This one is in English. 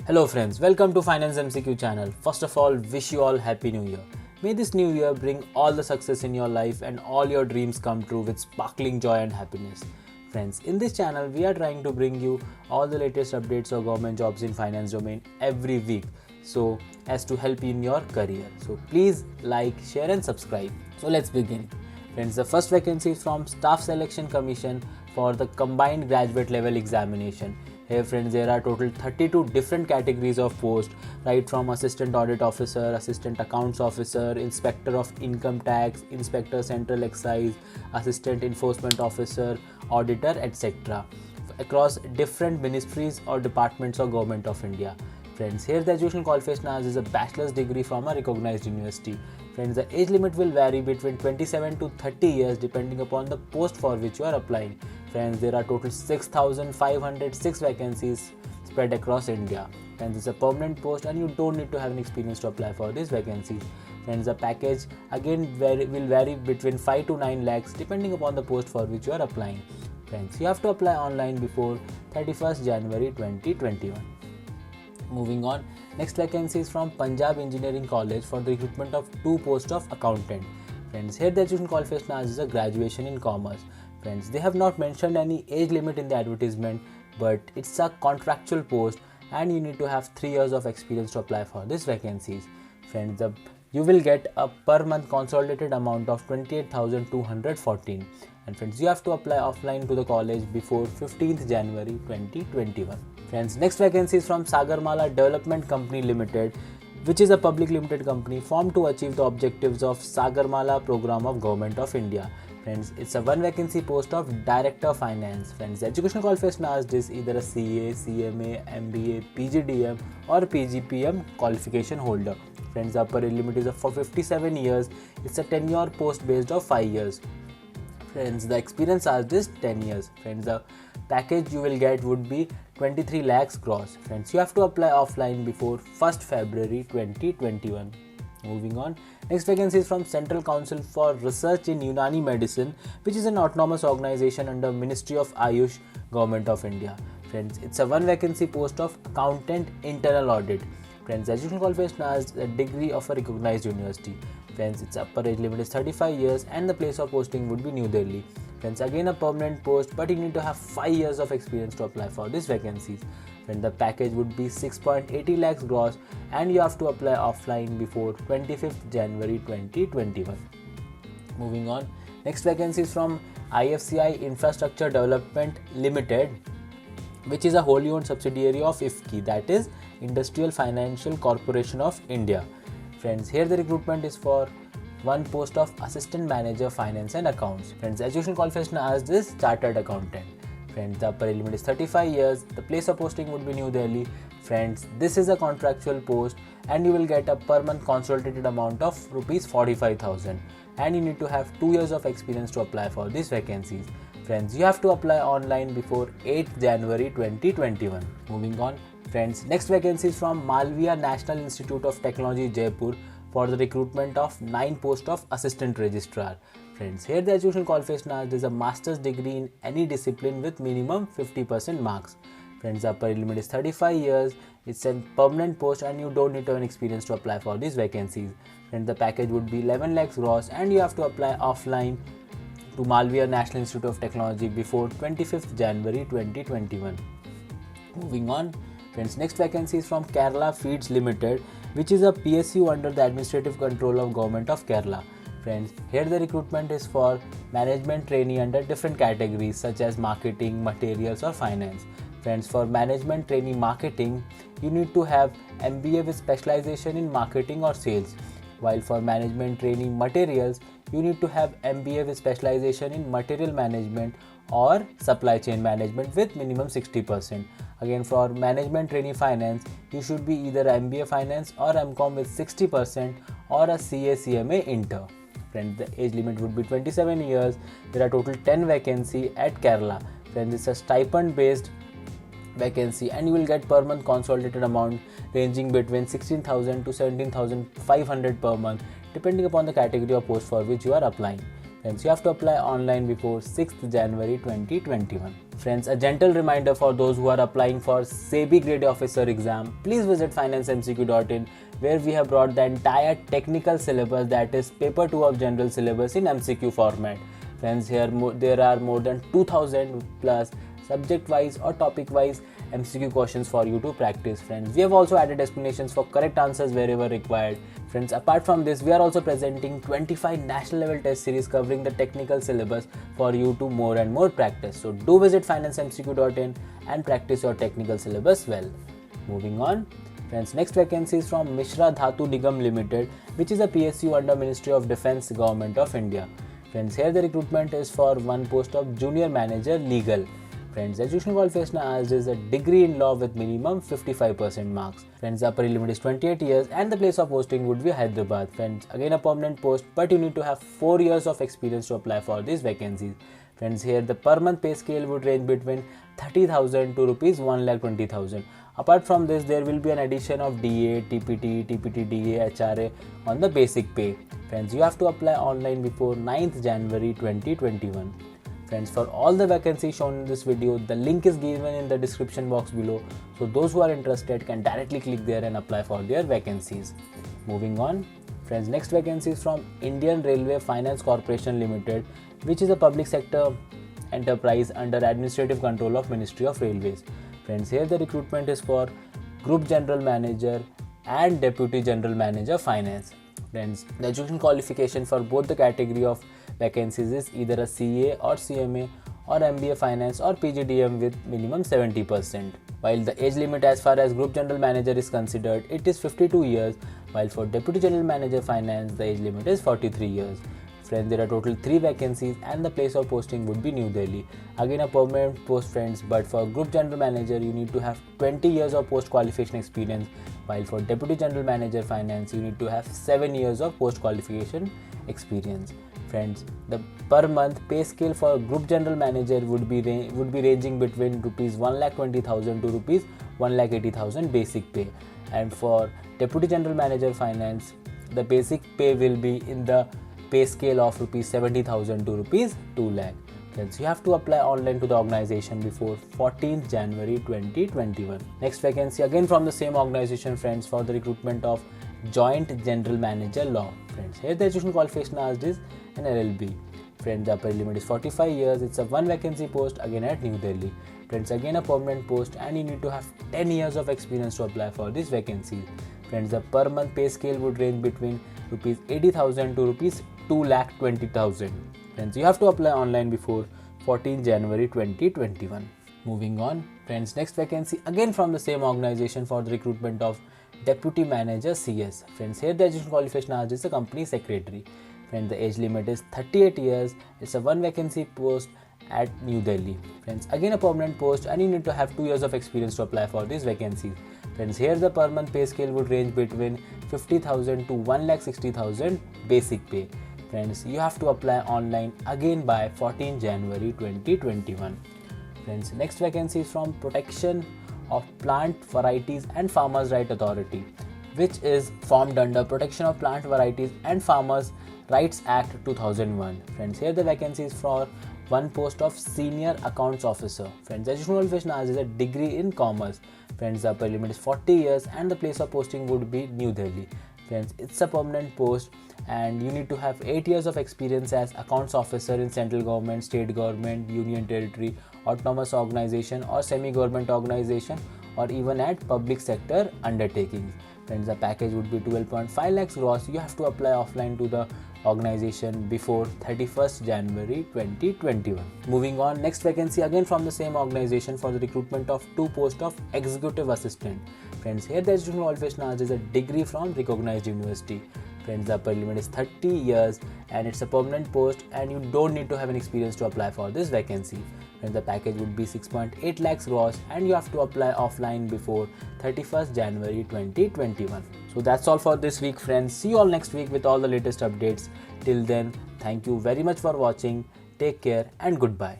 Hello friends, welcome to Finance MCQ channel. First of all, wish you all happy new year. May this new year bring all the success in your life and all your dreams come true with sparkling joy and happiness. Friends, in this channel we are trying to bring you all the latest updates of government jobs in finance domain every week, so as to help you in your career. So please like, share and subscribe. So let's begin. Friends, the first vacancy is from Staff Selection Commission for the combined graduate level examination. Here friends, there are total 32 different categories of post, right from assistant audit officer, assistant accounts officer, inspector of income tax, inspector central excise, assistant enforcement officer, auditor, etc. across different ministries or departments of government of India. Friends, here the educational qualification is a bachelor's degree from a recognized university. Friends, the age limit will vary between 27 to 30 years depending upon the post for which you are applying. Friends, there are total 6,506 vacancies spread across India. Friends, it's a permanent post and you don't need to have an experience to apply for these vacancies. Friends, the package again will vary between 5 to 9 lakhs depending upon the post for which you are applying. Friends, you have to apply online before 31st January 2021. Moving on, next vacancy is from Punjab Engineering College for the recruitment of 2 posts of accountant. Friends, here the education qualification is a graduation in commerce. Friends, they have not mentioned any age limit in the advertisement, but it's a contractual post and you need to have 3 years of experience to apply for these vacancies. Friends, you will get a per month consolidated amount of 28,214, and friends, you have to apply offline to the college before 15th January 2021. Friends, next vacancy is from Sagarmala Development Company Limited, which is a public limited company formed to achieve the objectives of Sagarmala program of Government of India. Friends, it's a one vacancy post of Director of Finance. Friends, the educational qualification is either a CA, CMA, MBA, PGDM or PGPM qualification holder. Friends, the upper age limit is for 57 years. It's a tenure post based of 5 years. Friends, the experience is 10 years. Friends, the package you will get would be 23 lakhs gross. Friends, you have to apply offline before 1st February 2021. Moving on, next vacancy is from Central Council for Research in Unani Medicine, which is an autonomous organization under Ministry of Ayush, Government of India. Friends, it's a one vacancy post of Accountant Internal Audit. Friends, educational qualification is a degree of a recognized university. Friends, its upper age limit is 35 years and the place of posting would be New Delhi. Friends, again a permanent post, but you need to have 5 years of experience to apply for these vacancies. When the package would be 6.80 lakhs gross and you have to apply offline before 25th January 2021. Moving on, next vacancy is from IFCI Infrastructure Development Limited, which is a wholly owned subsidiary of IFFCI, that is Industrial Financial Corporation of India. Friends, here the recruitment is for one post of Assistant Manager Finance and Accounts. Friends, education qualification as this Chartered Accountant. Friends, the upper limit is 35 years. The place of posting would be New Delhi. Friends, this is a contractual post and you will get a per month consolidated amount of rupees 45,000 and you need to have 2 years of experience to apply for these vacancies. Friends, you have to apply online before 8th January 2021. Moving on, friends, next vacancy is from Malviya National Institute of Technology, Jaipur for the recruitment of 9 posts of Assistant Registrar. Friends, here the educational qualification is a master's degree in any discipline with minimum 50% marks. Friends, the upper limit is 35 years. It's a permanent post and you don't need to have an experience to apply for these vacancies. Friends, the package would be 11 lakhs gross and you have to apply offline to Malviya National Institute of Technology before 25th January 2021. Moving on, friends, next vacancy is from Kerala Feeds Limited, which is a PSU under the administrative control of Government of Kerala. Friends, here the recruitment is for management trainee under different categories such as marketing, materials or finance. Friends, for management trainee marketing, you need to have MBA with specialization in marketing or sales. While for management trainee materials, you need to have MBA with specialization in material management or supply chain management with minimum 60%. Again, for management trainee finance, you should be either MBA finance or MCOM with 60% or a CA CMA inter. Friends, the age limit would be 27 years. There are total 10 vacancy at Kerala. Friends, it's a stipend based vacancy and you will get per month consolidated amount ranging between 16,000 to 17,500 per month depending upon the category of post for which you are applying. Friends, you have to apply online before 6th January 2021. Friends, a gentle reminder for those who are applying for SEBI Grade Officer exam, please visit financemcq.in, where we have brought the entire technical syllabus, that is paper 2 of general syllabus, in MCQ format. Friends, here there are more than 2000 plus subject wise or topic wise MCQ questions for you to practice. Friends, we have also added explanations for correct answers wherever required. Friends, apart from this, we are also presenting 25 national level test series covering the technical syllabus for you to more and more practice. So do visit financemcq.in and practice your technical syllabus well. Moving on. Friends, next vacancy is from Mishra Dhatu Nigam Limited, which is a PSU under Ministry of Defence, Government of India. Friends, here the recruitment is for one post of Junior Manager Legal. Friends, educational qualification asked is a degree in law with minimum 55% marks. Friends, the upper limit is 28 years and the place of posting would be Hyderabad. Friends, again a permanent post, but you need to have 4 years of experience to apply for these vacancies. Friends, here the per month pay scale would range between 30,000 to rupees 1,20,000. Apart from this, there will be an addition of DA, TPT, TPT-DA, HRA on the basic pay. Friends, you have to apply online before 9th January 2021. Friends, for all the vacancies shown in this video, the link is given in the description box below. So those who are interested can directly click there and apply for their vacancies. Moving on. Friends, next vacancy is from Indian Railway Finance Corporation Limited, which is a public sector enterprise under administrative control of Ministry of Railways. Friends, here the recruitment is for Group General Manager and Deputy General Manager Finance. Friends, the education qualification for both the category of vacancies is either a CA or CMA or MBA Finance or PGDM with minimum 70%. While the age limit as far as Group General Manager is considered, it is 52 years, while for Deputy General Manager Finance, the age limit is 43 years. Friends, there are total 3 vacancies and the place of posting would be New Delhi. Again a permanent post, friends, but for Group General Manager you need to have 20 years of post qualification experience, while for Deputy General Manager Finance you need to have 7 years of post qualification experience. Friends, the per month pay scale for Group General Manager would be ranging between rupees 1,20,000 to rupees 1,80,000 basic pay, and for Deputy General Manager Finance the basic pay will be in the pay scale of rupees 70,000 to rupees 2 lakh. Friends, you have to apply online to the organization before 14th January 2021. Next vacancy again from the same organization, friends, for the recruitment of Joint General Manager Law. Friends, here the education qualification asked is an LLB. Friends, the upper limit is 45 years. It's a one vacancy post again at New Delhi. Friends, again a permanent post and you need to have 10 years of experience to apply for this vacancy. Friends, the per month pay scale would range between rupees 80,000 to rupees 2,20,000. Friends, you have to apply online before 14 January 2021. Moving on. Friends, next vacancy again from the same organization for the recruitment of Deputy Manager CS. Friends, here the education qualification asked is a company secretary. Friends, the age limit is 38 years. It's a one vacancy post at New Delhi. Friends, again a permanent post and you need to have 2 years of experience to apply for these vacancies. Friends, here the per month pay scale would range between 50,000 to 1,60,000 basic pay. Friends, you have to apply online again by 14 January 2021. Friends, next vacancy is from Protection of Plant Varieties and Farmers' Right Authority, which is formed under Protection of Plant Varieties and Farmers' Rights Act 2001. Friends, here the vacancy is for one post of Senior Accounts Officer. Friends, educational qualification asked is a degree in commerce. Friends, the upper limit is 40 years and the place of posting would be New Delhi. Friends, it's a permanent post and you need to have 8 years of experience as accounts officer in central government, state government, union territory, autonomous organization or semi-government organization, or even at public sector undertakings. Friends, the package would be 12.5 lakhs gross. You have to apply offline to the organization before 31st January 2021. Moving on, next vacancy again from the same organization for the recruitment of 2 posts of executive assistant. Friends, here the educational qualification asked is a degree from recognized university. Friends, the upper limit is 30 years and it's a permanent post and you don't need to have an experience to apply for this vacancy. Friends, the package would be 6.8 lakhs gross and you have to apply offline before 31st January 2021. So that's all for this week, friends. See you all next week with all the latest updates. Till then, thank you very much for watching. Take care and goodbye.